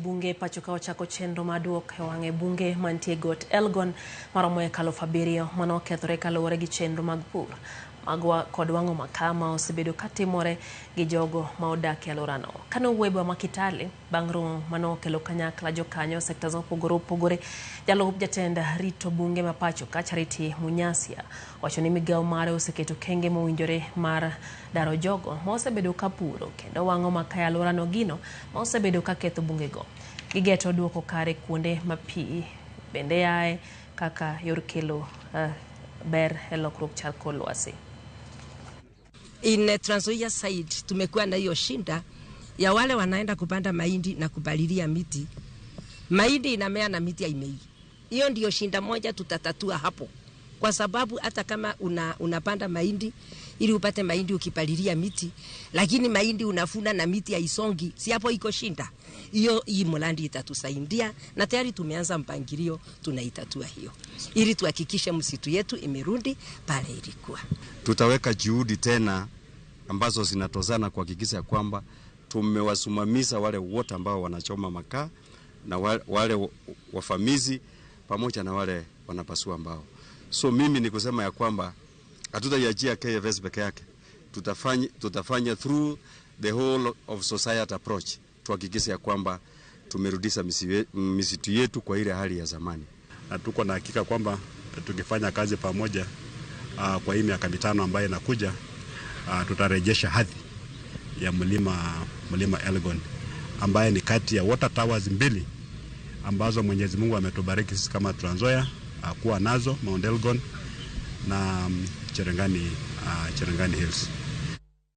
bunge pachoka chako chenro maduok wange bunge mantie got Elgon maromo ekalo Fabirio mano kethore kalore gi chenro mag pur magwa kod wango makama osebedo katimore gi jogo ma odak e alorano. Kano webwa makitale bangro mano kelo kanyakla jokanyo sekta opogore jalup jatenda rito bunge mapacho ka Charity Munyasia wacho ni migao mare oseketo kenge mowinjore mar daro jogo ma osebedo kapuro kendo wango makaya alorano gino ma osebedo ka ketho bunge go. Gigeto duoko kare kuonde mapi bende yae kaka yor kelo ber elokruok chal kor lwasi. In Trans Nzoia side tumekuwa na hiyo shinda ya wale wanaenda kupanda mahindi na kupalilia miti. Mahindi inamea na miti haimei. Hiyo ndio shinda moja tutatatua hapo. Kwa sababu hata kama unapanda mahindi ili upate mahindi ukipalilia miti, lakini mahindi unafuna na miti haisongi, si hapo iko shinda. Hii Mulandi itatusaidia na tayari tumeanza mpangilio tunaitatua hiyo. Ili tuhakikishe msitu yetu imerudi pale ilikuwa. Tutaweka juhudi tena ambazo zinatozana kuhakikisha kwamba tumewasumamisha wale wote ambao wanachoma makaa na wale wafamizi pamoja na wale wanapasua mbao. So mimi ni kusema ya kwamba hatutaiachia KFS peke yake. Tutafanya through the whole of society approach. Tuhakikishe ya kwamba tumerudisha misitu yetu kwa ile hali ya zamani. Na tuko na hakika kwamba tukifanya kazi pamoja kwa hii miaka 5 ambayo inakuja tutarejesha hadhi ya mlima Elgon ambaye ni kati ya water towers 2 ambazo Mwenyezi Mungu ametubariki sisi kama Trans Nzoia kuwa nazo, Mount Elgon na Cherangani Hills.